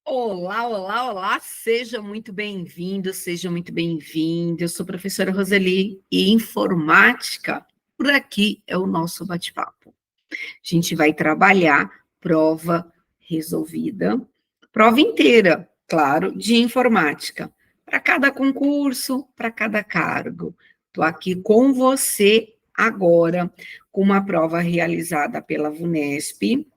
Olá, olá, olá, seja muito bem-vindo, seja muito bem-vinda. Eu sou a professora Roseli e informática, por aqui é o nosso bate-papo. A gente vai trabalhar prova resolvida, prova inteira, claro, de informática, para cada concurso, para cada cargo. Estou aqui com você agora, com uma prova realizada pela VUNESP,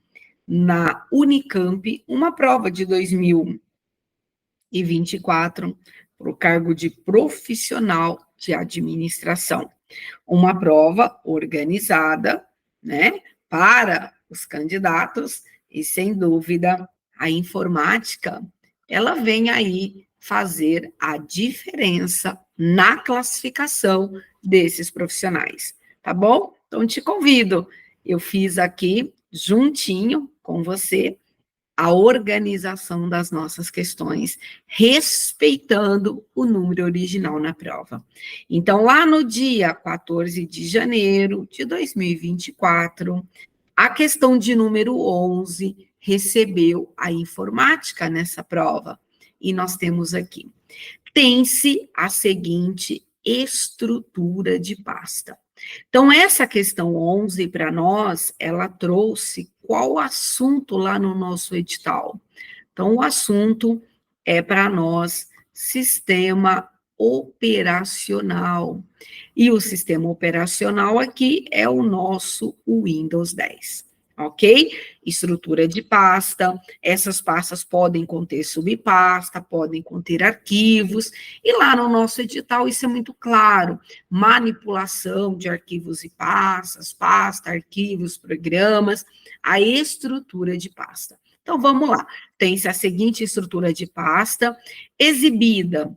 na Unicamp, uma prova de 2024 para o cargo de profissional de administração. Uma prova organizada, né, para os candidatos e, sem dúvida, a informática, ela vem aí fazer a diferença na classificação desses profissionais, tá bom? Então, te convido, eu fiz aqui, juntinho com você, a organização das nossas questões, respeitando o número original na prova. Então, lá no dia 14 de janeiro de 2024, a questão de número 11 recebeu a informática nessa prova. E nós temos aqui: tem-se a seguinte estrutura de pasta. Então, essa questão 11, para nós, ela trouxe qual assunto lá no nosso edital? Então, o assunto é para nós sistema operacional. E o sistema operacional aqui é o nosso Windows 10. Ok? Estrutura de pasta, essas pastas podem conter subpasta, podem conter arquivos, e lá no nosso edital isso é muito claro: manipulação de arquivos e pastas, pasta, arquivos, programas, a estrutura de pasta. Então, vamos lá. Tem-se a seguinte estrutura de pasta, exibidas,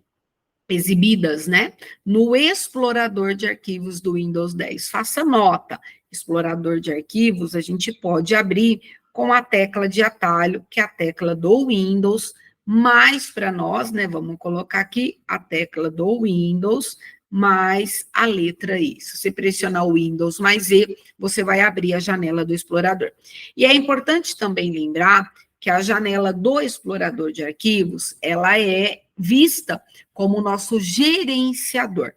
né, no explorador de arquivos do Windows 10. Faça nota, explorador de arquivos a gente pode abrir com a tecla de atalho, que é a tecla do Windows, mais para nós, né, vamos colocar aqui a tecla do Windows, mais a letra I. Se você pressionar o Windows mais E, você vai abrir a janela do explorador. E é importante também lembrar que a janela do explorador de arquivos, ela é vista como o nosso gerenciador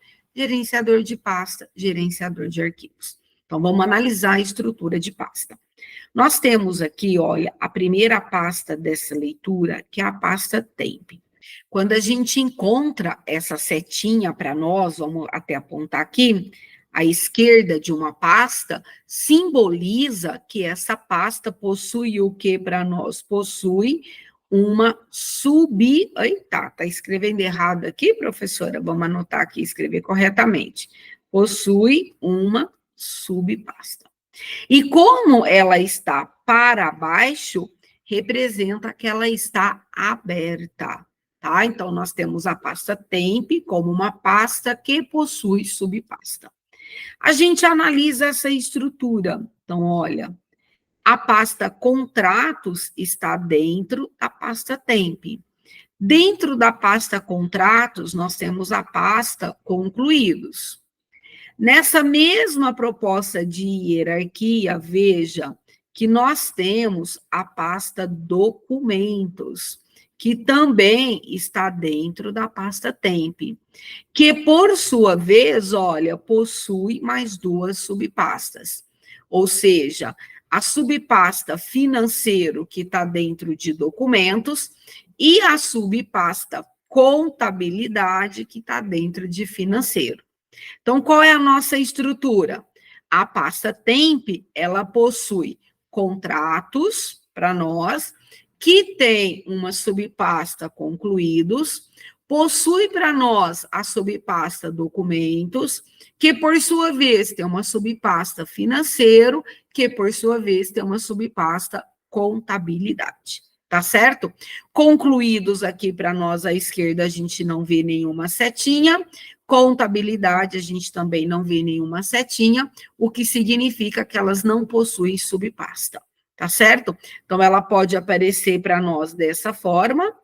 de pasta, gerenciador de arquivos. Então, vamos analisar a estrutura de pasta. Nós temos aqui, olha, a primeira pasta dessa leitura, que é a pasta temp. Quando a gente encontra essa setinha para nós, vamos até apontar aqui, à esquerda de uma pasta, simboliza que essa pasta possui o que para nós? Possui uma Eita, tá escrevendo errado aqui, professora? Vamos anotar aqui e escrever corretamente. Possui uma subpasta. E como ela está para baixo, representa que ela está aberta, tá? Então, nós temos a pasta temp como uma pasta que possui subpasta. A gente analisa essa estrutura. Então, olha, a pasta contratos está dentro da pasta temp. Dentro da pasta contratos, nós temos a pasta concluídos. Nessa mesma proposta de hierarquia, veja que nós temos a pasta documentos, que também está dentro da pasta temp, que, por sua vez, olha, possui mais duas subpastas. Ou seja, a subpasta financeiro, que está dentro de documentos, e a subpasta contabilidade, que está dentro de financeiro. Então, qual é a nossa estrutura? A pasta temp, ela possui contratos para nós, que tem uma subpasta concluídos, possui para nós a subpasta documentos, que por sua vez tem uma subpasta financeiro, que por sua vez tem uma subpasta contabilidade. Tá certo? Concluídos aqui para nós à esquerda, a gente não vê nenhuma setinha. Contabilidade, a gente também não vê nenhuma setinha, o que significa que elas não possuem subpasta, tá certo? Então, ela pode aparecer para nós dessa forma,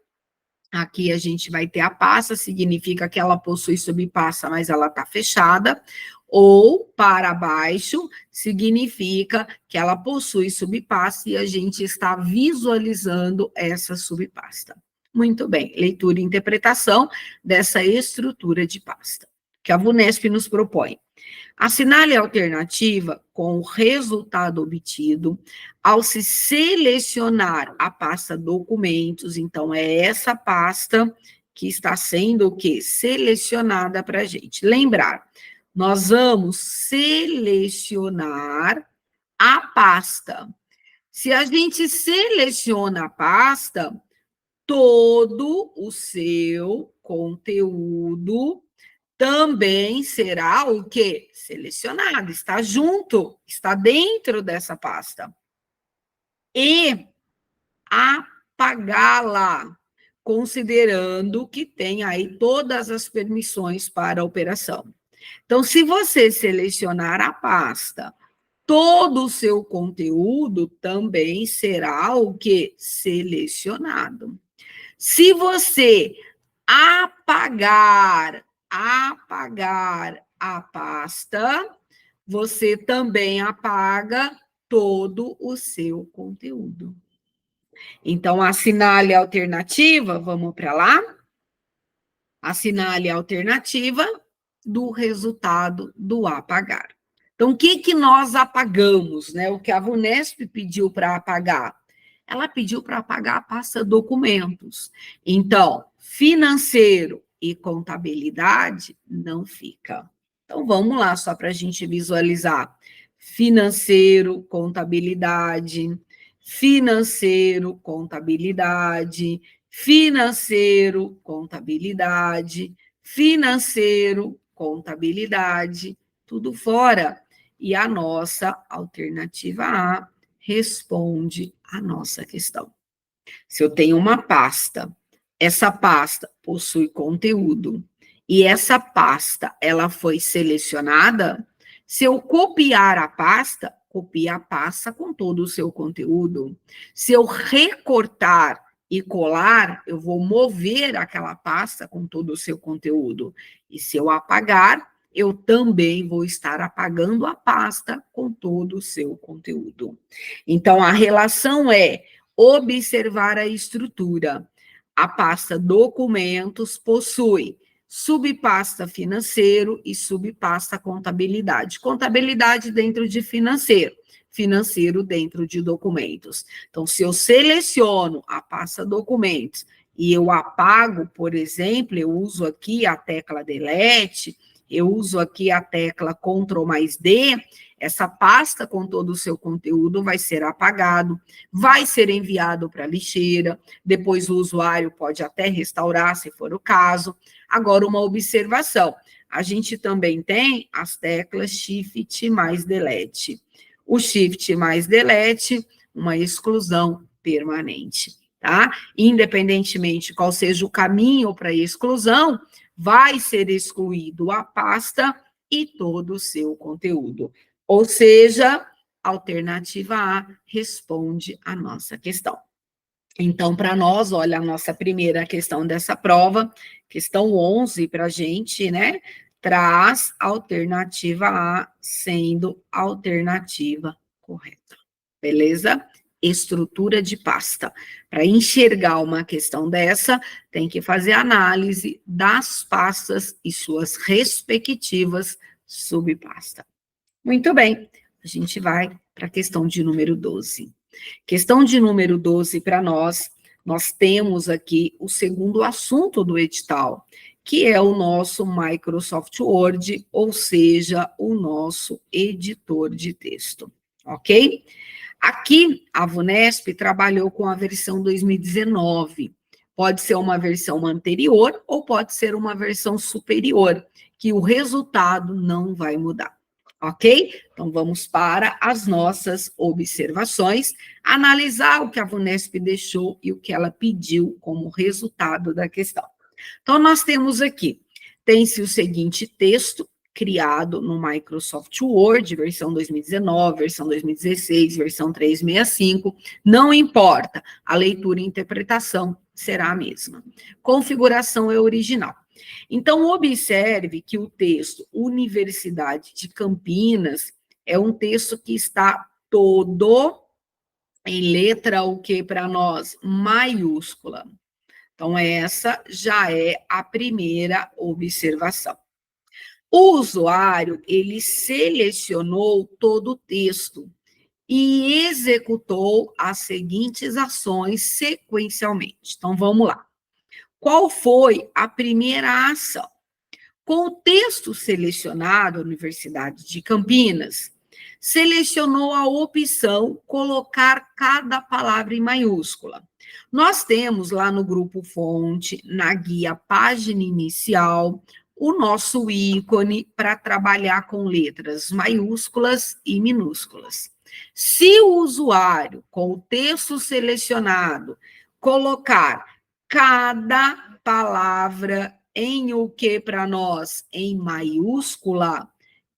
Aqui a gente vai ter a pasta, significa que ela possui subpasta, mas ela está fechada. Ou para baixo, significa que ela possui subpasta e a gente está visualizando essa subpasta. Muito bem, leitura e interpretação dessa estrutura de pasta, que a VUNESP nos propõe. Assinale a alternativa com o resultado obtido ao se selecionar a pasta documentos. Então, é essa pasta que está sendo o quê? Selecionada para a gente. Lembrar, nós vamos selecionar a pasta. Se a gente seleciona a pasta, todo o seu conteúdo também será o quê? Selecionado, está junto, está dentro dessa pasta. E apagá-la, considerando que tem aí todas as permissões para a operação. Então, se você selecionar a pasta, todo o seu conteúdo também será o quê? Selecionado. Se você apagar a pasta, você também apaga todo o seu conteúdo. Então, assinale a alternativa, vamos para lá? Assinale a alternativa do resultado do apagar. Então, o que nós apagamos, né? O que a VUNESP pediu para apagar? Ela pediu para apagar a pasta documentos. Então, financeiro e contabilidade não fica. Então, vamos lá, só para a gente visualizar. Financeiro, contabilidade, financeiro, contabilidade, financeiro, contabilidade, financeiro, contabilidade, tudo fora. E a nossa alternativa A responde a nossa questão. Se eu tenho uma pasta, essa pasta possui conteúdo, e essa pasta, ela foi selecionada, se eu copiar a pasta, copia a pasta com todo o seu conteúdo. Se eu recortar e colar, eu vou mover aquela pasta com todo o seu conteúdo. E se eu apagar, eu também vou estar apagando a pasta com todo o seu conteúdo. Então, a relação é observar a estrutura. A pasta documentos possui subpasta financeiro e subpasta contabilidade. Contabilidade dentro de financeiro, financeiro dentro de documentos. Então, se eu seleciono a pasta documentos e eu apago, por exemplo, eu uso aqui a tecla delete, eu uso aqui a tecla Ctrl mais D, essa pasta com todo o seu conteúdo vai ser apagado, vai ser enviado para a lixeira, depois o usuário pode até restaurar, se for o caso. Agora, uma observação, a gente também tem as teclas Shift mais Delete. O Shift mais Delete, uma exclusão permanente, tá? Independentemente qual seja o caminho para a exclusão, vai ser excluído a pasta e todo o seu conteúdo. Ou seja, a alternativa A responde a nossa questão. Então, para nós, olha, a nossa primeira questão dessa prova, questão 11 para a gente, né? Traz a alternativa A sendo a alternativa correta. Beleza? Estrutura de pasta. Para enxergar uma questão dessa, tem que fazer análise das pastas e suas respectivas subpastas. Muito bem, a gente vai para a questão de número 12. Questão de número 12 para nós temos aqui o segundo assunto do edital, que é o nosso Microsoft Word, ou seja, o nosso editor de texto, ok? Aqui, a VUNESP trabalhou com a versão 2019. Pode ser uma versão anterior ou pode ser uma versão superior, que o resultado não vai mudar. Ok? Então, vamos para as nossas observações, analisar o que a VUNESP deixou e o que ela pediu como resultado da questão. Então, nós temos aqui, tem-se o seguinte texto, criado no Microsoft Word, versão 2019, versão 2016, versão 365, não importa, a leitura e interpretação será a mesma. Configuração é original. Então, observe que o texto Universidade de Campinas é um texto que está todo em letra o que para nós? Maiúscula. Então, essa já é a primeira observação. O usuário, ele selecionou todo o texto e executou as seguintes ações sequencialmente. Então, vamos lá. Qual foi a primeira ação? Com o texto selecionado, a Universidade de Campinas selecionou a opção colocar cada palavra em maiúscula. Nós temos lá no grupo fonte, na guia página inicial, o nosso ícone para trabalhar com letras maiúsculas e minúsculas. Se o usuário, com o texto selecionado, colocar cada palavra em o que para nós? Em maiúscula,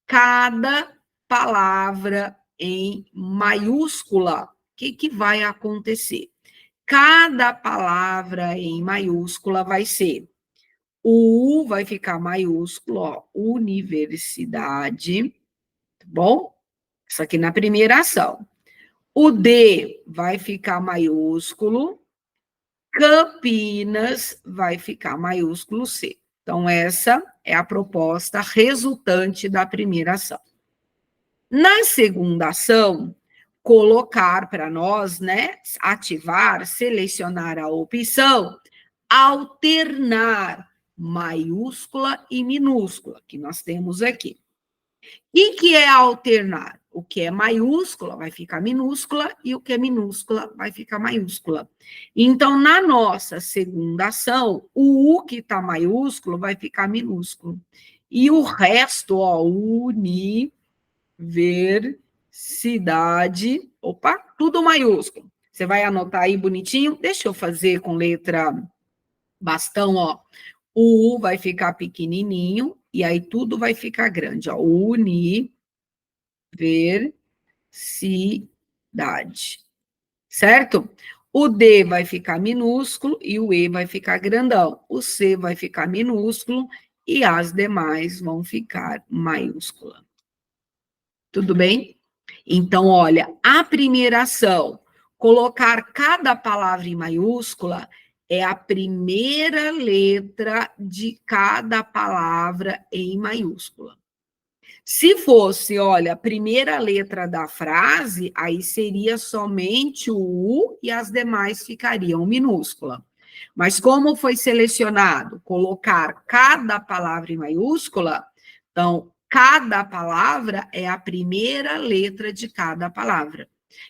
cada palavra em maiúscula, o que vai acontecer? Cada palavra em maiúscula vai ser, o U vai ficar maiúsculo, ó, universidade, tá bom? Isso aqui na primeira ação. O D vai ficar maiúsculo, Campinas vai ficar maiúsculo C. Então, essa é a proposta resultante da primeira ação. Na segunda ação, colocar para nós, né, ativar, selecionar a opção, alternar maiúscula e minúscula, que nós temos aqui. O que é alternar? O que é maiúscula vai ficar minúscula e o que é minúscula vai ficar maiúscula. Então, na nossa segunda ação, o U que está maiúsculo vai ficar minúsculo. E o resto, ó, universidade, opa, tudo maiúsculo. Você vai anotar aí bonitinho? Deixa eu fazer com letra bastão, ó. O U vai ficar pequenininho e aí tudo vai ficar grande, ó. Universidade. Certo? O D vai ficar minúsculo e o E vai ficar grandão. O C vai ficar minúsculo e as demais vão ficar maiúscula. Tudo bem? Então, olha, a primeira ação, colocar cada palavra em maiúscula, é a primeira letra de cada palavra em maiúscula. Se fosse, olha, a primeira letra da frase, aí seria somente o U e as demais ficariam minúscula. Mas como foi selecionado colocar cada palavra em maiúscula, então, cada palavra é a primeira letra de cada palavra.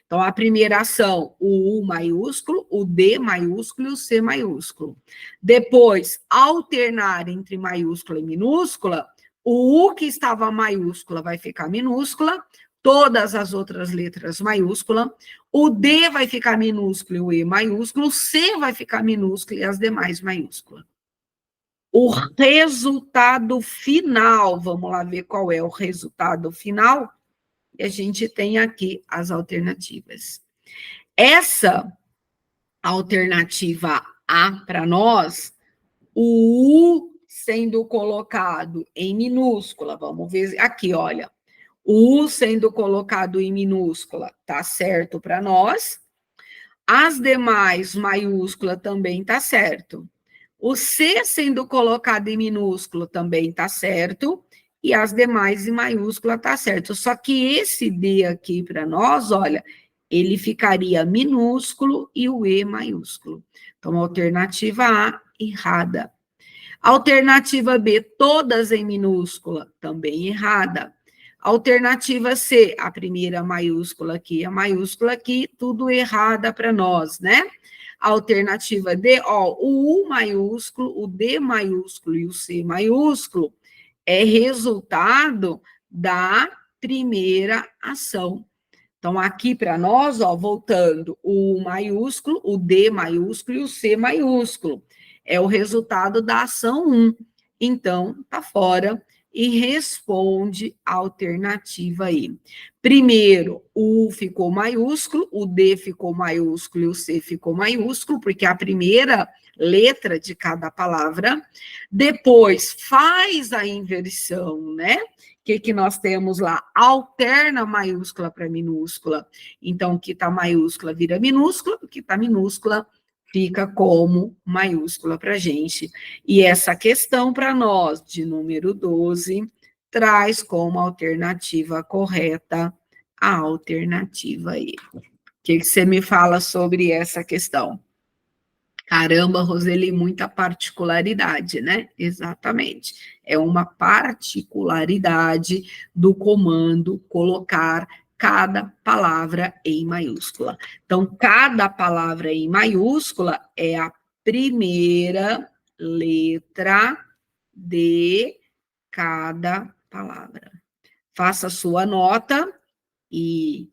Então, a primeira ação, o U maiúsculo, o D maiúsculo e o C maiúsculo. Depois, alternar entre maiúscula e minúscula, o U que estava maiúscula vai ficar minúscula, todas as outras letras maiúscula, o D vai ficar minúsculo e o E maiúsculo, o C vai ficar minúsculo e as demais maiúsculas. O resultado final, vamos lá ver qual é o resultado final? E a gente tem aqui as alternativas. Essa alternativa A para nós, o U sendo colocado em minúscula, vamos ver aqui, olha. O U sendo colocado em minúscula, tá certo para nós. As demais maiúscula também tá certo. O C sendo colocado em minúsculo também tá certo. E as demais em maiúscula tá certo. Só que esse D aqui para nós, olha, ele ficaria minúsculo e o E maiúsculo. Então, alternativa A, errada. Alternativa B, todas em minúscula, também errada. Alternativa C, a primeira maiúscula aqui, a maiúscula aqui, tudo errada para nós, né? Alternativa D, ó, o U maiúsculo, o D maiúsculo e o C maiúsculo é resultado da primeira ação. Então, aqui para nós, ó, voltando, o U maiúsculo, o D maiúsculo e o C maiúsculo. É o resultado da ação 1. Então, tá fora e responde a alternativa E. Primeiro, o U ficou maiúsculo, o D ficou maiúsculo e o C ficou maiúsculo, porque é a primeira letra de cada palavra. Depois, faz a inversão, né? O que nós temos lá? Alterna maiúscula para minúscula. Então, o que está maiúscula vira minúscula, o que está minúscula fica como maiúscula para a gente. E essa questão para nós, de número 12, traz como alternativa correta a alternativa E. O que você me fala sobre essa questão? Caramba, Roseli, muita particularidade, né? Exatamente. É uma particularidade do comando colocar cada palavra em maiúscula. Então, cada palavra em maiúscula é a primeira letra de cada palavra. Faça sua nota e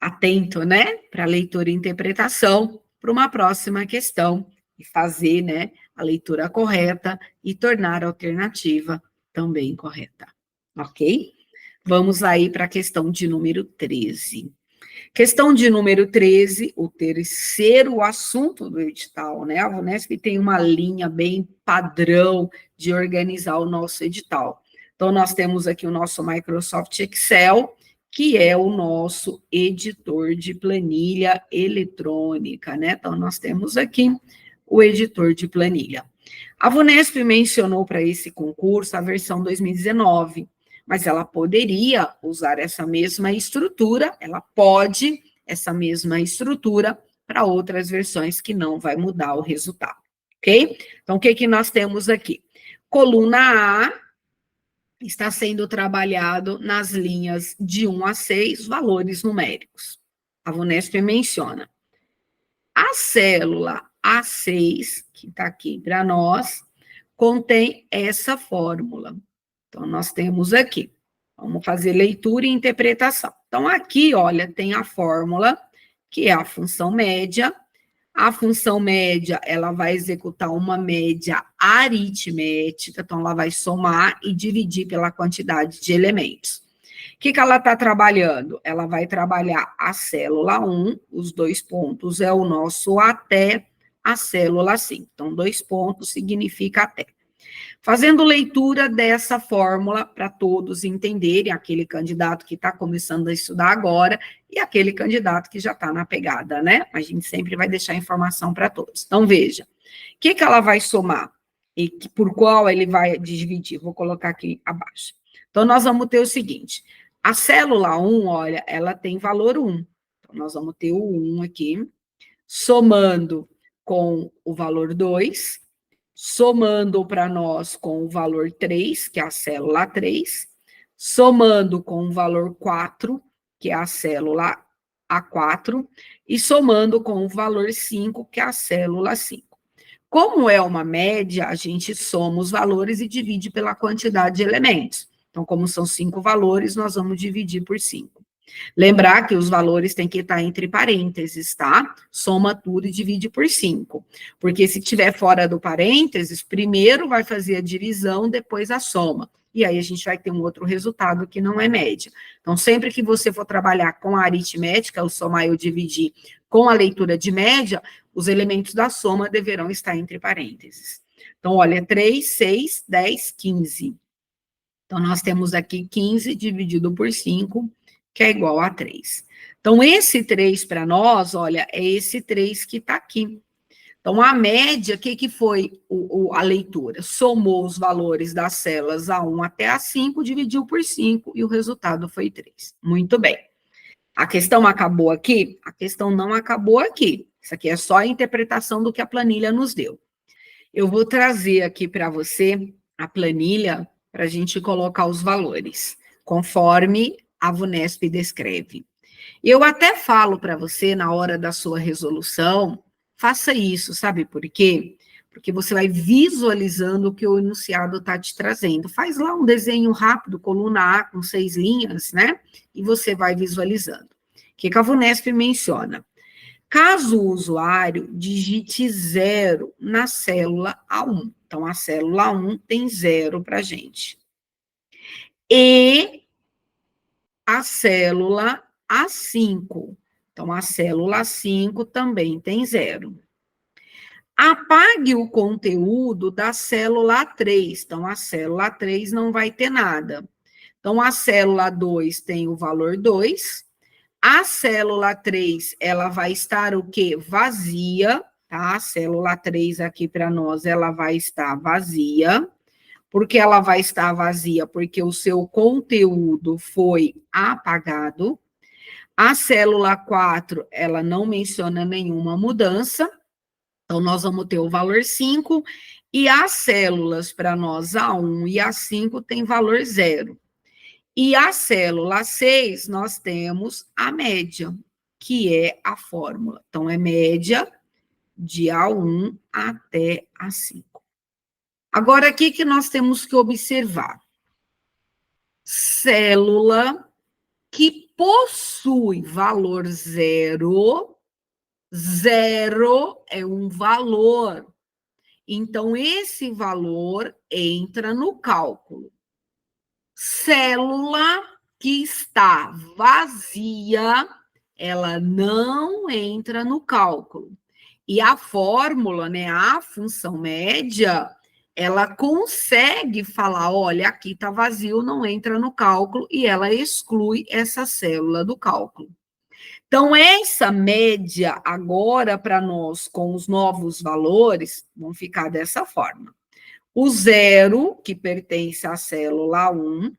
atento, né, para leitura e interpretação, para uma próxima questão, e fazer, né, a leitura correta e tornar a alternativa também correta, ok? Vamos aí para a questão de número 13. Questão de número 13, o terceiro assunto do edital, né? A VUNESP tem uma linha bem padrão de organizar o nosso edital. Então, nós temos aqui o nosso Microsoft Excel, que é o nosso editor de planilha eletrônica, né? Então, nós temos aqui o editor de planilha. A VUNESP mencionou para esse concurso a versão 2019, mas ela poderia usar essa mesma estrutura, ela pode essa mesma estrutura para outras versões que não vai mudar o resultado, ok? Então, o que nós temos aqui? Coluna A está sendo trabalhado nas linhas de 1 a 6, valores numéricos. A VUNESP menciona. A célula A6, que está aqui para nós, contém essa fórmula. Então, nós temos aqui. Vamos fazer leitura e interpretação. Então, aqui, olha, tem a fórmula, que é a função média. A função média, ela vai executar uma média aritmética, então ela vai somar e dividir pela quantidade de elementos. O que ela está trabalhando? Ela vai trabalhar a célula 1, os 2 pontos é o nosso até a célula 5. Então, 2 pontos significa até. Fazendo leitura dessa fórmula para todos entenderem, aquele candidato que está começando a estudar agora e aquele candidato que já está na pegada, né? A gente sempre vai deixar informação para todos. Então, veja, o que ela vai somar e por qual ele vai dividir? Vou colocar aqui abaixo. Então, nós vamos ter o seguinte, a célula 1, olha, ela tem valor 1. Então, nós vamos ter o 1 aqui, somando com o valor 2, somando para nós com o valor 3, que é a célula 3, somando com o valor 4, que é a célula A4, e somando com o valor 5, que é a célula 5. Como é uma média, a gente soma os valores e divide pela quantidade de elementos. Então, como são 5 valores, nós vamos dividir por 5. Lembrar que os valores têm que estar entre parênteses, tá? Soma tudo e divide por 5. Porque se tiver fora do parênteses, primeiro vai fazer a divisão, depois a soma. E aí a gente vai ter um outro resultado que não é média. Então, sempre que você for trabalhar com a aritmética, o somar e o dividir, com a leitura de média, os elementos da soma deverão estar entre parênteses. Então, olha, 3, 6, 10, 15. Então, nós temos aqui 15 dividido por 5, que é igual a 3. Então, esse 3 para nós, olha, é esse 3 que está aqui. Então, a média, o que foi a leitura? Somou os valores das células A1 até A5, dividiu por 5 e o resultado foi 3. Muito bem. A questão acabou aqui? A questão não acabou aqui. Isso aqui é só a interpretação do que a planilha nos deu. Eu vou trazer aqui para você a planilha para a gente colocar os valores, conforme a VUNESP descreve. Eu até falo para você, na hora da sua resolução, faça isso, sabe por quê? Porque você vai visualizando o que o enunciado está te trazendo. Faz lá um desenho rápido, coluna A, com 6 linhas, né? E você vai visualizando. O que a VUNESP menciona? Caso o usuário digite 0 na célula A1. Então, a célula A1 tem 0 para a gente. e a célula A5. Então, a célula 5 também tem 0. Apague o conteúdo da célula 3. Então, a célula 3 não vai ter nada. Então, a célula 2 tem o valor 2. A célula 3, ela vai estar o quê? Vazia, tá? A célula 3 aqui para nós, ela vai estar vazia. Por que ela vai estar vazia? Porque o seu conteúdo foi apagado. A célula 4, ela não menciona nenhuma mudança. Então, nós vamos ter o valor 5. E as células, para nós, A1 e A5, tem valor 0. E a célula 6, nós temos a média, que é a fórmula. Então, é média de A1 até A5. Agora, o que nós temos que observar? Célula que possui valor 0, 0 é um valor. Então, esse valor entra no cálculo. Célula que está vazia, ela não entra no cálculo. E a fórmula, né, a função média, ela consegue falar, olha, aqui está vazio, não entra no cálculo, e ela exclui essa célula do cálculo. Então, essa média, agora, para nós, com os novos valores, vão ficar dessa forma. O 0, que pertence à célula 1,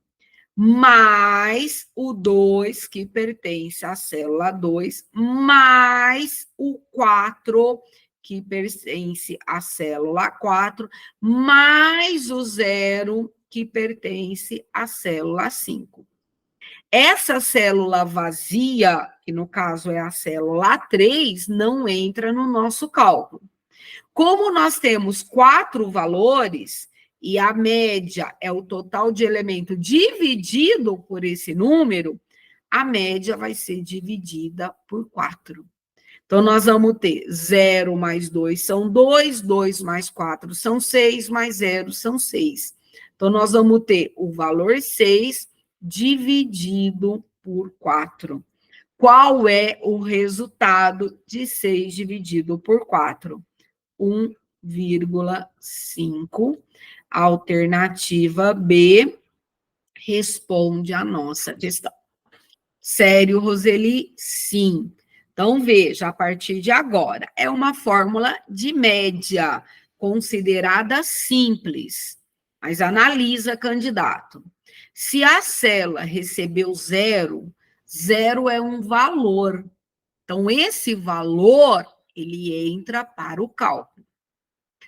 mais o 2, que pertence à célula 2, mais o 4, que pertence à célula 4, mais o 0, que pertence à célula 5. Essa célula vazia, que no caso é a célula 3, não entra no nosso cálculo. Como nós temos 4 valores, e a média é o total de elemento dividido por esse número, a média vai ser dividida por 4. Então, nós vamos ter 0 mais 2 são 2, 2 mais 4 são 6, mais 0 são 6. Então, nós vamos ter o valor 6 dividido por 4. Qual é o resultado de 6 dividido por 4? 1,5. Alternativa B responde a nossa questão. Sério, Roseli? Sim. Então, veja, a partir de agora, é uma fórmula de média, considerada simples, mas analisa, candidato. Se a célula recebeu 0, 0 é um valor. Então, esse valor, ele entra para o cálculo.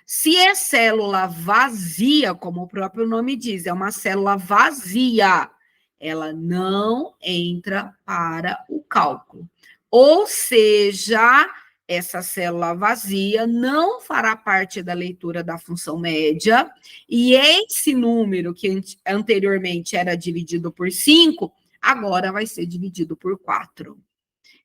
Se é célula vazia, como o próprio nome diz, é uma célula vazia, ela não entra para o cálculo. Ou seja, essa célula vazia não fará parte da leitura da função média, e esse número que anteriormente era dividido por 5, agora vai ser dividido por 4.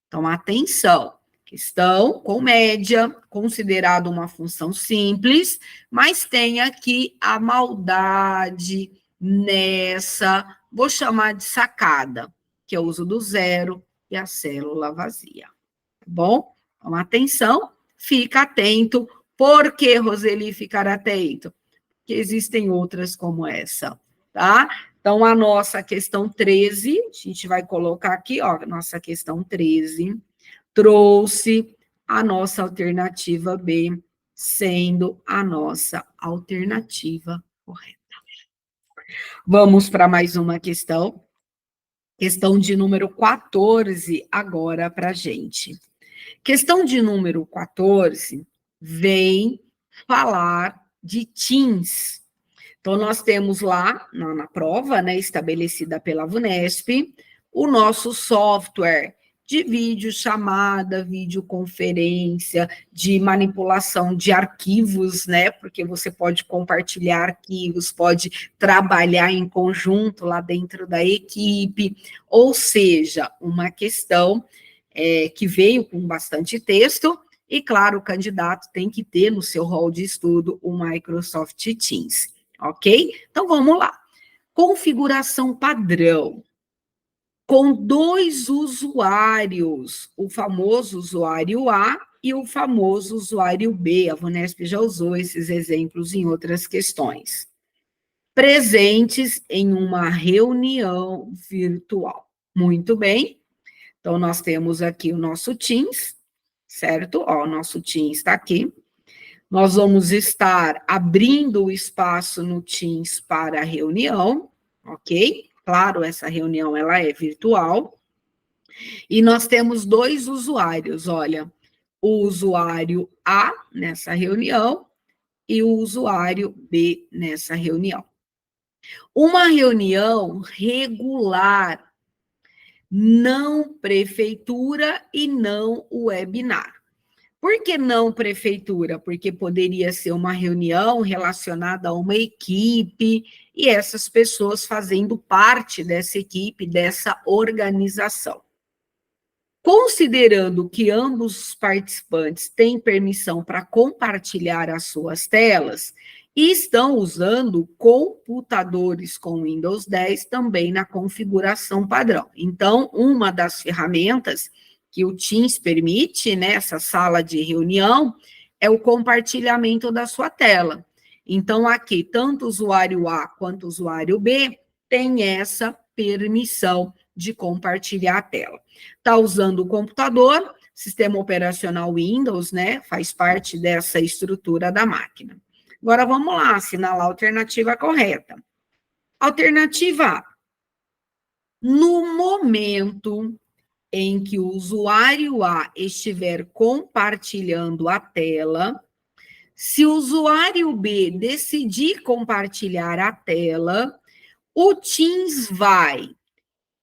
Então, atenção. Questão com média, considerado uma função simples, mas tem aqui a maldade nessa, vou chamar de sacada, que é o uso do 0 e a célula vazia. Tá bom? Então, atenção, fica atento. Por que, Roseli, ficar atento? Porque existem outras como essa, tá? Então, a nossa questão 13, a gente vai colocar aqui, ó, nossa questão 13, trouxe a nossa alternativa B, sendo a nossa alternativa correta. Vamos para mais uma questão. Questão de número 14, agora para a gente. Questão de número 14 vem falar de Teams. Então, nós temos lá, na prova, né, estabelecida pela VUNESP, o nosso software de videochamada, videoconferência, de manipulação de arquivos, né? Porque você pode compartilhar arquivos, pode trabalhar em conjunto lá dentro da equipe, ou seja, uma questão que veio com bastante texto, e claro, o candidato tem que ter no seu rol de estudo o Microsoft Teams, ok? Então, vamos lá. Configuração padrão. Com 2 usuários, o famoso usuário A e o famoso usuário B. A VUNESP já usou esses exemplos em outras questões. Presentes em uma reunião virtual. Muito bem. Então, nós temos aqui o nosso Teams, certo? Ó, o nosso Teams está aqui. Nós vamos estar abrindo o espaço no Teams para a reunião, ok? Claro, essa reunião ela é virtual. E nós temos 2 usuários, olha, o usuário A nessa reunião e o usuário B nessa reunião. Uma reunião regular, não prefeitura e não webinar. Por que não prefeitura? Porque poderia ser uma reunião relacionada a uma equipe e essas pessoas fazendo parte dessa equipe, dessa organização. Considerando que ambos os participantes têm permissão para compartilhar as suas telas e estão usando computadores com Windows 10 também na configuração padrão. Então, uma das ferramentas que o Teams permite, nessa sala de reunião, é o compartilhamento da sua tela. Então, aqui, tanto o usuário A quanto o usuário B têm essa permissão de compartilhar a tela. Está usando o computador, sistema operacional Windows, né? Faz parte dessa estrutura da máquina. Agora, vamos lá, assinalar a alternativa correta. Alternativa A. No momento em que o usuário A estiver compartilhando a tela, se o usuário B decidir compartilhar a tela, o Teams vai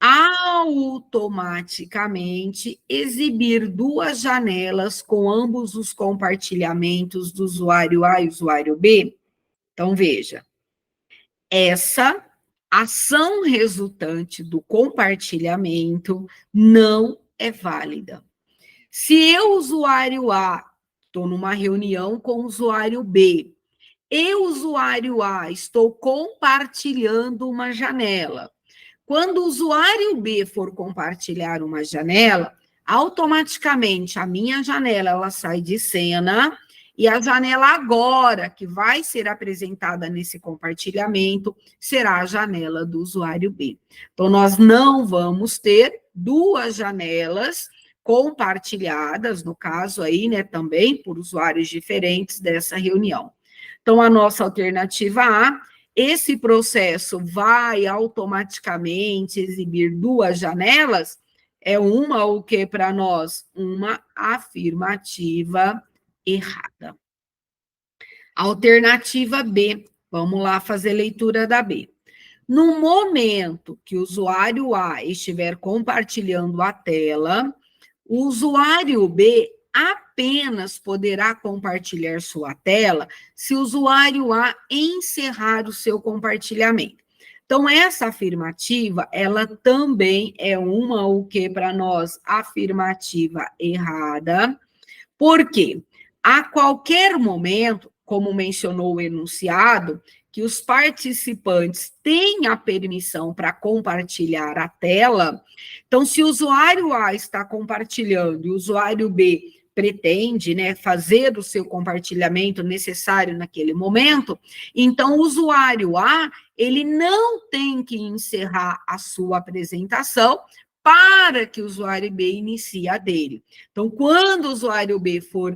automaticamente exibir 2 janelas com ambos os compartilhamentos do usuário A e usuário B. Então, veja, essa ação resultante do compartilhamento não é válida. Se eu, usuário A, estou numa reunião com o usuário B, eu, usuário A, estou compartilhando uma janela. Quando o usuário B for compartilhar uma janela, automaticamente a minha janela ela sai de cena e a janela agora que vai ser apresentada nesse compartilhamento será a janela do usuário B. Então, nós não vamos ter 2 janelas compartilhadas, no caso aí, né, também por usuários diferentes dessa reunião. Então, a nossa alternativa A, esse processo vai automaticamente exibir 2 janelas, é uma o que para nós? Uma afirmativa errada. Alternativa B, vamos lá fazer leitura da B. No momento que o usuário A estiver compartilhando a tela, o usuário B apenas poderá compartilhar sua tela se o usuário A encerrar o seu compartilhamento. Então, essa afirmativa, ela também é uma o que para nós? Afirmativa errada. Por quê? A qualquer momento, como mencionou o enunciado, que os participantes têm a permissão para compartilhar a tela. Então, se o usuário A está compartilhando e o usuário B pretende, né, fazer o seu compartilhamento necessário naquele momento, então o usuário A, ele não tem que encerrar a sua apresentação para que o usuário B inicie a dele. Então, quando o usuário B for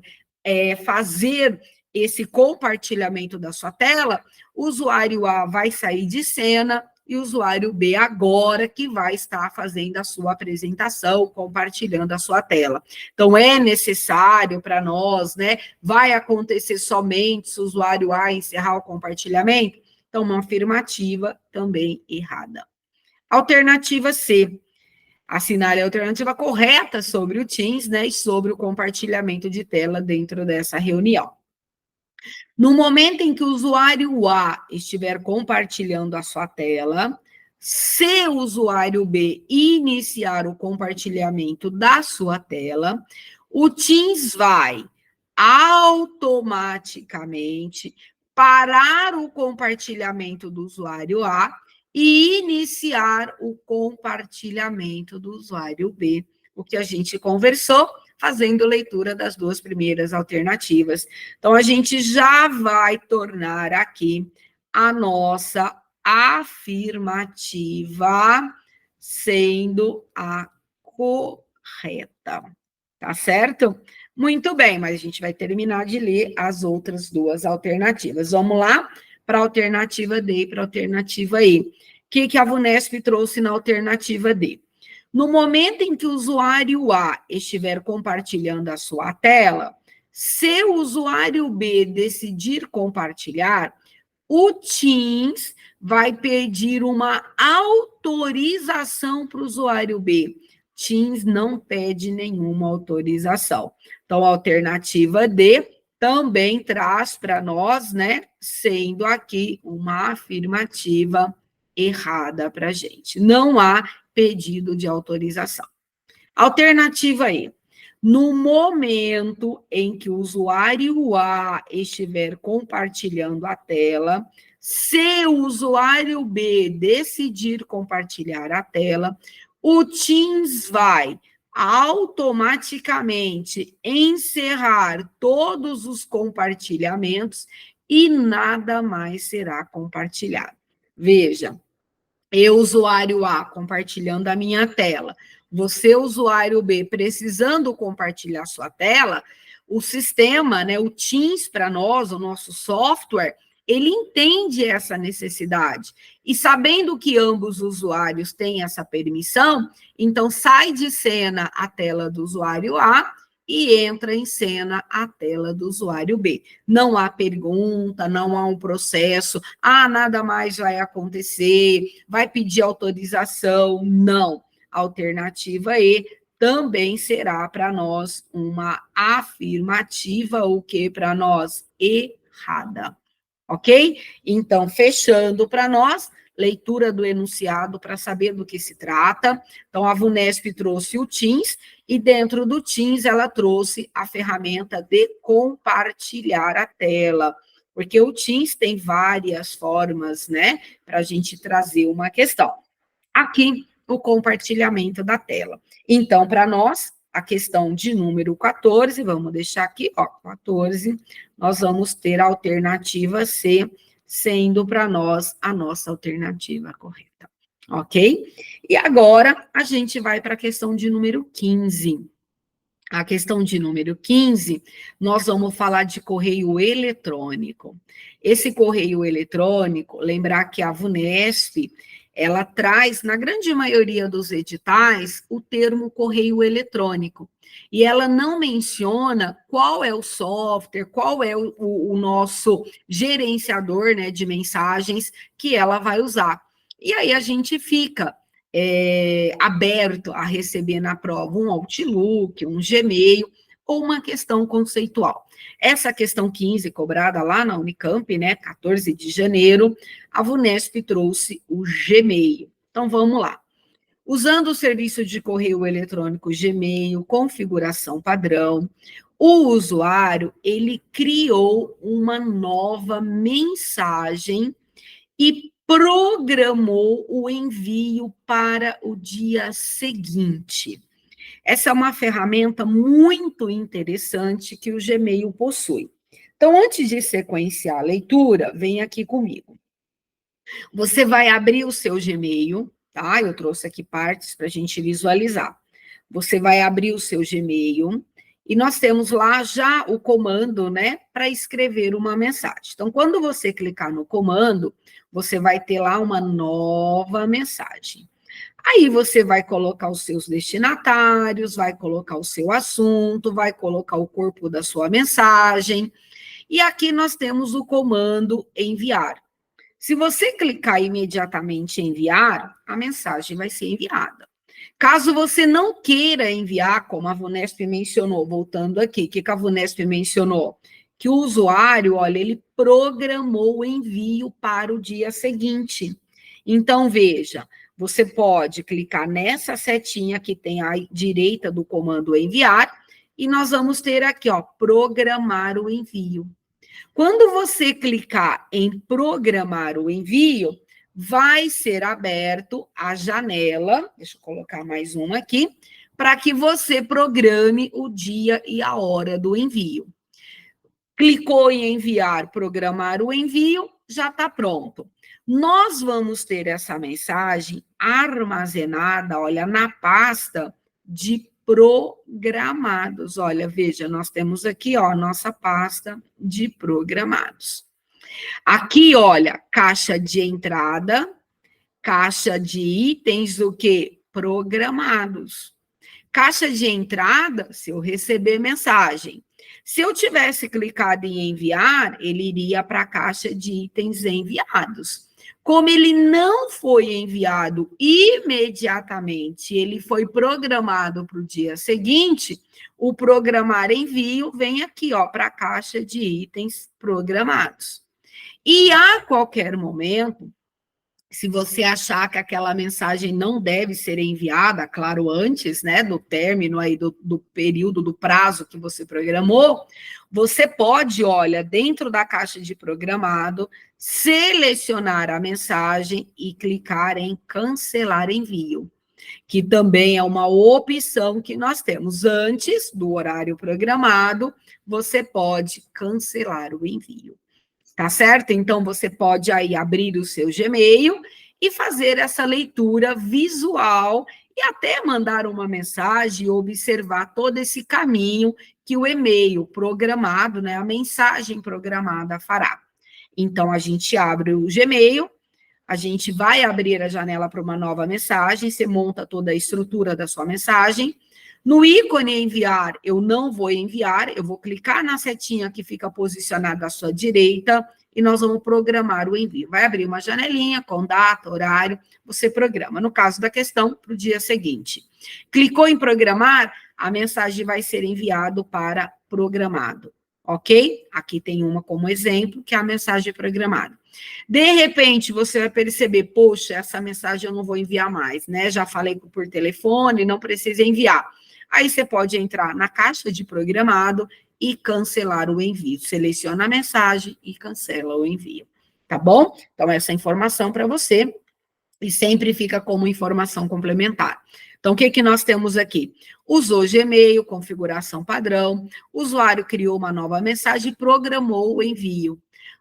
fazer esse compartilhamento da sua tela, o usuário A vai sair de cena e o usuário B agora que vai estar fazendo a sua apresentação, compartilhando a sua tela. Então, é necessário para nós, né? Vai acontecer somente se o usuário A encerrar o compartilhamento? Então, uma afirmativa também errada. Alternativa C. Assinale a alternativa correta sobre o Teams, né? E sobre o compartilhamento de tela dentro dessa reunião. No momento em que o usuário A estiver compartilhando a sua tela, se o usuário B iniciar o compartilhamento da sua tela, o Teams vai automaticamente parar o compartilhamento do usuário A e iniciar o compartilhamento do usuário B, o que a gente conversou, fazendo leitura das duas primeiras alternativas. Então, a gente já vai tornar aqui a nossa afirmativa sendo a correta, tá certo? Muito bem, mas a gente vai terminar de ler as outras duas alternativas. Vamos lá para a alternativa D e para a alternativa E. O que a VUNESP trouxe na alternativa D? No momento em que o usuário A estiver compartilhando a sua tela, se o usuário B decidir compartilhar, o Teams vai pedir uma autorização para o usuário B. Teams não pede nenhuma autorização. Então, a alternativa D também traz para nós, né, sendo aqui uma afirmativa errada para a gente. Não há pedido de autorização. Alternativa E. No momento em que o usuário A estiver compartilhando a tela, se o usuário B decidir compartilhar a tela, o Teams vai automaticamente encerrar todos os compartilhamentos e nada mais será compartilhado. Veja, eu, usuário A, compartilhando a minha tela, você, usuário B, precisando compartilhar sua tela, o sistema, né, o Teams para nós, o nosso software, ele entende essa necessidade. E sabendo que ambos os usuários têm essa permissão, então sai de cena a tela do usuário A e entra em cena a tela do usuário B. Não há pergunta, não há um processo, nada mais vai acontecer, vai pedir autorização, não. Alternativa E também será para nós uma afirmativa, o que para nós? Errada. Ok? Então, fechando para nós, leitura do enunciado para saber do que se trata. Então, a VUNESP trouxe o Teams, e dentro do Teams ela trouxe a ferramenta de compartilhar a tela, porque o Teams tem várias formas, né, para a gente trazer uma questão. Aqui, o compartilhamento da tela. Então, para nós, a questão de número 14, vamos deixar aqui, ó, 14, nós vamos ter a alternativa C, sendo para nós a nossa alternativa correta, ok? E agora, a gente vai para a questão de número 15. A questão de número 15, nós vamos falar de correio eletrônico. Esse correio eletrônico, lembrar que a VUNESP, ela traz, na grande maioria dos editais, o termo correio eletrônico. E ela não menciona qual é o software, qual é o nosso gerenciador, né, de mensagens que ela vai usar. E aí a gente fica aberto a receber na prova um Outlook, um Gmail, ou uma questão conceitual. Essa questão 15, cobrada lá na Unicamp, né, 14 de janeiro, a VUNESP trouxe o Gmail. Então, vamos lá. Usando o serviço de correio eletrônico Gmail, configuração padrão, o usuário, ele criou uma nova mensagem e programou o envio para o dia seguinte. Essa é uma ferramenta muito interessante que o Gmail possui. Então, antes de sequenciar a leitura, vem aqui comigo. Você vai abrir o seu Gmail, tá? Eu trouxe aqui partes para a gente visualizar. Você vai abrir o seu Gmail e nós temos lá já o comando, né, para escrever uma mensagem. Então, quando você clicar no comando, você vai ter lá uma nova mensagem. Aí você vai colocar os seus destinatários, vai colocar o seu assunto, vai colocar o corpo da sua mensagem. E aqui nós temos o comando enviar. Se você clicar imediatamente em enviar, a mensagem vai ser enviada. Caso você não queira enviar, como a VUNESP mencionou, voltando aqui, o que a VUNESP mencionou? Que o usuário, olha, ele programou o envio para o dia seguinte. Então, veja, você pode clicar nessa setinha que tem à direita do comando enviar, e nós vamos ter aqui, ó, programar o envio. Quando você clicar em programar o envio, vai ser aberto a janela, deixa eu colocar mais uma aqui, para que você programe o dia e a hora do envio. Clicou em enviar, programar o envio, já está pronto. Nós vamos ter essa mensagem armazenada, olha, na pasta de programados. Olha, veja, nós temos aqui, ó, a nossa pasta de programados. Aqui, olha, caixa de entrada, caixa de itens, o quê? Programados. Caixa de entrada, se eu receber mensagem. Se eu tivesse clicado em enviar, ele iria para a caixa de itens enviados. Como ele não foi enviado imediatamente, ele foi programado para o dia seguinte, o programar envio vem aqui, ó, para a caixa de itens programados. E a qualquer momento, se você achar que aquela mensagem não deve ser enviada, claro, antes, né, do término aí do período, do prazo que você programou, você pode, olha, dentro da caixa de programado, selecionar a mensagem e clicar em cancelar envio, que também é uma opção que nós temos. Antes do horário programado, você pode cancelar o envio. Tá certo? Então, você pode aí abrir o seu Gmail e fazer essa leitura visual e até mandar uma mensagem e observar todo esse caminho que o e-mail programado, né, a mensagem programada fará. Então, a gente abre o Gmail, a gente vai abrir a janela para uma nova mensagem, você monta toda a estrutura da sua mensagem. No ícone enviar, eu não vou enviar, eu vou clicar na setinha que fica posicionada à sua direita e nós vamos programar o envio. Vai abrir uma janelinha com data, horário, você programa. No caso da questão, para o dia seguinte. Clicou em programar, a mensagem vai ser enviada para programado, ok? Aqui tem uma como exemplo, que é a mensagem programada. De repente, você vai perceber, poxa, essa mensagem eu não vou enviar mais, né? Já falei por telefone, não precisa enviar. Aí você pode entrar na caixa de programado e cancelar o envio. Seleciona a mensagem e cancela o envio. Tá bom? Então, essa informação para você e sempre fica como informação complementar. Então, o que nós temos aqui? Usou Gmail, configuração padrão, o usuário criou uma nova mensagem e programou o envio.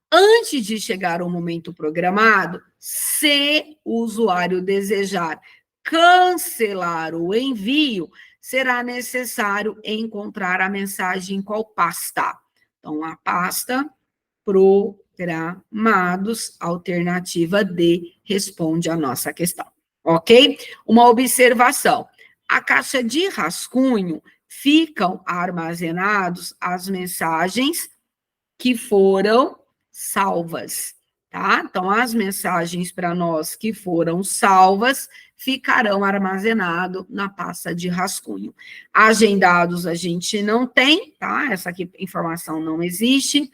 Antes de chegar ao momento programado, se o usuário desejar cancelar o envio, será necessário encontrar a mensagem em qual pasta. Então, a pasta programados, alternativa D, responde a nossa questão. Ok? Uma observação. A caixa de rascunho ficam armazenados as mensagens que foram salvas, tá? Então, as mensagens para nós que foram salvas ficarão armazenadas na pasta de rascunho. Agendados a gente não tem, tá? Essa aqui, informação não existe.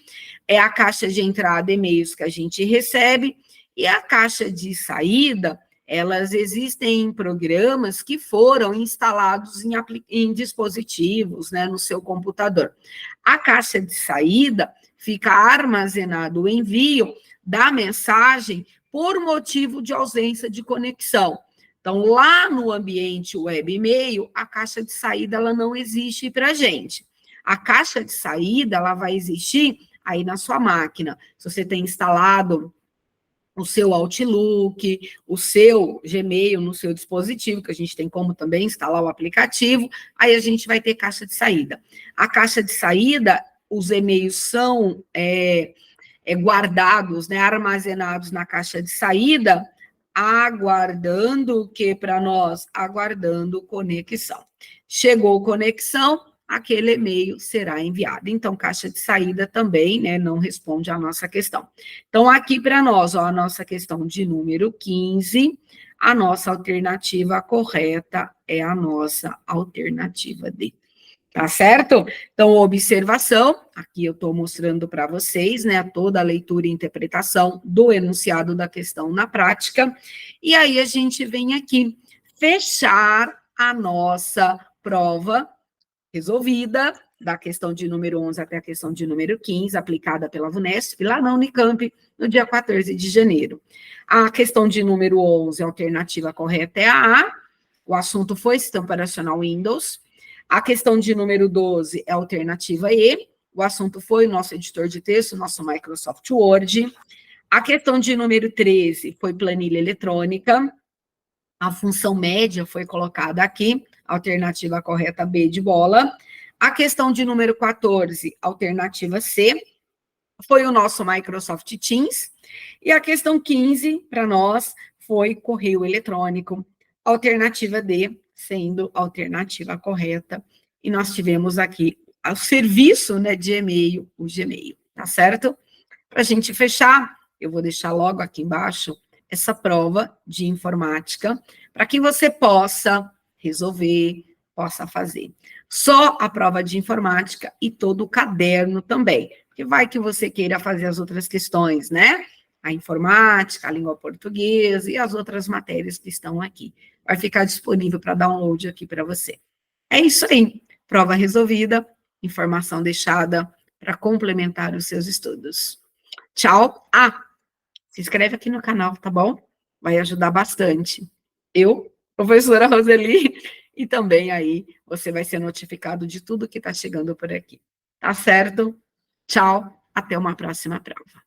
É a caixa de entrada e-mails que a gente recebe e a caixa de saída, elas existem em programas que foram instalados em dispositivos, né, no seu computador. A caixa de saída fica armazenado o envio da mensagem por motivo de ausência de conexão. Então, lá no ambiente web e-mail, a caixa de saída ela não existe para a gente. A caixa de saída ela vai existir aí na sua máquina. Se você tem instalado o seu Outlook, o seu Gmail no seu dispositivo, que a gente tem como também instalar o aplicativo, aí a gente vai ter caixa de saída. A caixa de saída, os e-mails são guardados, né, armazenados na caixa de saída, aguardando o que para nós? Aguardando conexão. Chegou conexão, aquele e-mail será enviado. Então, caixa de saída também, né, não responde à nossa questão. Então, aqui para nós, ó, a nossa questão de número 15, a nossa alternativa correta é a nossa alternativa D. Tá certo? Então, observação, aqui eu estou mostrando para vocês, né, toda a leitura e interpretação do enunciado da questão na prática, e aí a gente vem aqui fechar a nossa prova resolvida, da questão de número 11 até a questão de número 15, aplicada pela VUNESP, lá na Unicamp, no dia 14 de janeiro. A questão de número 11, a alternativa correta é a A, o assunto foi Sistema Operacional Windows. A questão de número 12 é a alternativa E, o assunto foi o nosso editor de texto, nosso Microsoft Word. A questão de número 13 foi planilha eletrônica. A função média foi colocada aqui, alternativa correta B de bola. A questão de número 14, alternativa C, foi o nosso Microsoft Teams. E a questão 15, para nós, foi correio eletrônico, alternativa D, sendo a alternativa correta. E nós tivemos aqui o serviço, né, de e-mail, o Gmail, tá certo? Para a gente fechar, eu vou deixar logo aqui embaixo essa prova de informática, para que você possa resolver, possa fazer. Só a prova de informática e todo o caderno também, porque vai que você queira fazer as outras questões, né? A informática, a língua portuguesa e as outras matérias que estão aqui. Vai ficar disponível para download aqui para você. É isso aí. Prova resolvida, informação deixada para complementar os seus estudos. Tchau. Ah, se inscreve aqui no canal, tá bom? Vai ajudar bastante. Eu, professora Roseli, e também aí você vai ser notificado de tudo que está chegando por aqui. Tá certo? Tchau. Até uma próxima prova.